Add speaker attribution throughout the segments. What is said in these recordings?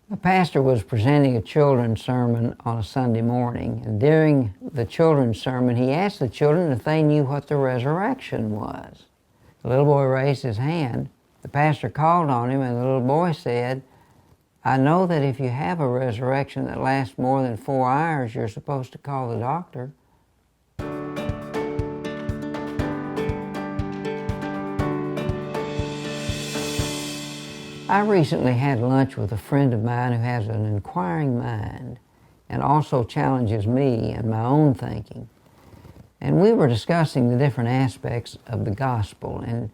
Speaker 1: A pastor was presenting a children's sermon on a Sunday morning, and during the children's sermon, he asked the children if they knew what the resurrection was. The little boy raised his hand. The pastor called on him, and the little boy said, "I know that if you have a resurrection that lasts more than 4 hours, you're supposed to call the doctor." I recently had lunch with a friend of mine who has an inquiring mind and also challenges me and my own thinking. And we were discussing the different aspects of the gospel, and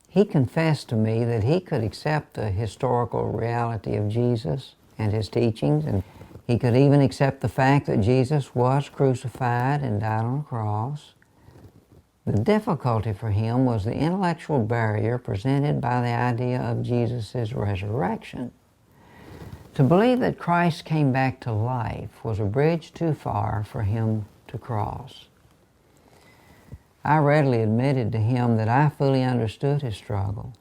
Speaker 1: he confessed to me that he could accept the historical reality of Jesus and his teachings, and he could even accept the fact that Jesus was crucified and died on a cross. The difficulty for him was the intellectual barrier presented by the idea of Jesus' resurrection. To believe that Christ came back to life was a bridge too far for him to cross. I readily admitted to him that I fully understood his struggle.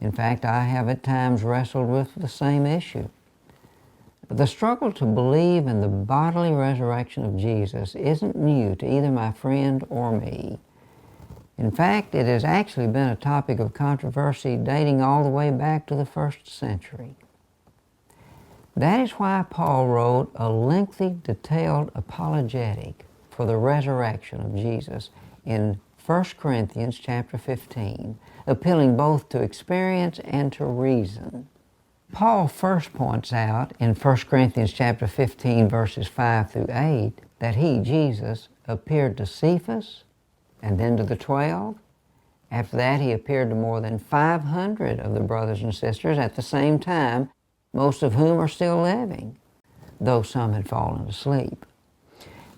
Speaker 1: In fact, I have at times wrestled with the same issue. The struggle to believe in the bodily resurrection of Jesus isn't new to either my friend or me. In fact, it has actually been a topic of controversy dating all the way back to the 1st century. That is why Paul wrote a lengthy, detailed apologetic for the resurrection of Jesus in 1 Corinthians chapter 15, appealing both to experience and to reason. Paul first points out in 1 Corinthians chapter 15, verses 5 through 8, that he, Jesus, appeared to Cephas and then to the 12. After that, he appeared to more than 500 of the brothers and sisters at the same time, most of whom are still living, though some had fallen asleep.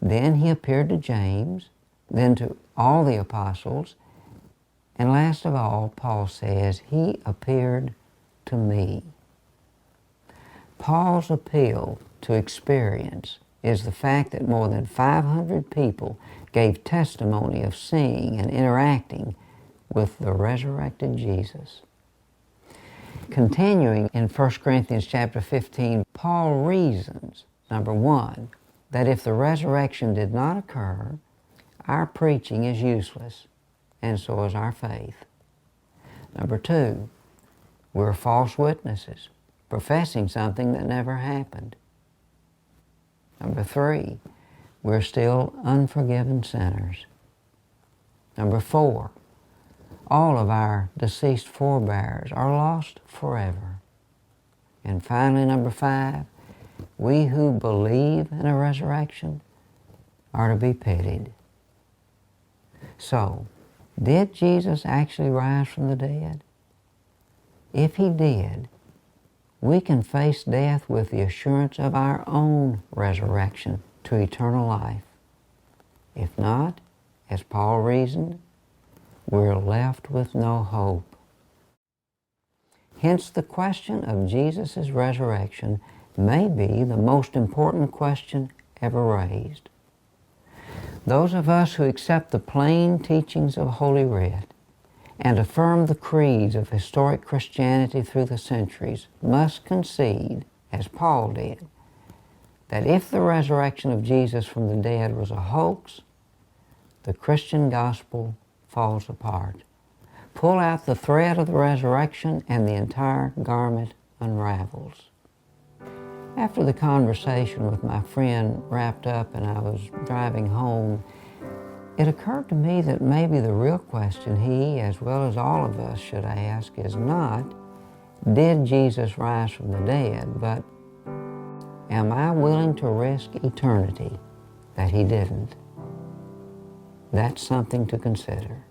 Speaker 1: Then he appeared to James, then to all the apostles, and last of all, Paul says, he appeared to me. Paul's appeal to experience is the fact that more than 500 people gave testimony of seeing and interacting with the resurrected Jesus. Continuing in 1 Corinthians chapter 15, Paul reasons, number one, that if the resurrection did not occur, our preaching is useless, and so is our faith. Number two, we're false witnesses, professing something that never happened. Number three, we're still unforgiven sinners. Number four, all of our deceased forebears are lost forever. And finally, number five, we who believe in a resurrection are to be pitied. So, did Jesus actually rise from the dead? If he did, we can face death with the assurance of our own resurrection to eternal life. If not, as Paul reasoned, we're left with no hope. Hence, the question of Jesus' resurrection may be the most important question ever raised. Those of us who accept the plain teachings of Holy Writ and affirm the creeds of historic Christianity through the centuries must concede, as Paul did, that if the resurrection of Jesus from the dead was a hoax, the Christian gospel falls apart. Pull out the thread of the resurrection and the entire garment unravels. After the conversation with my friend wrapped up and I was driving home, it occurred to me that maybe the real question he, as well as all of us, should ask is not, did Jesus rise from the dead, but am I willing to risk eternity that he didn't? That's something to consider.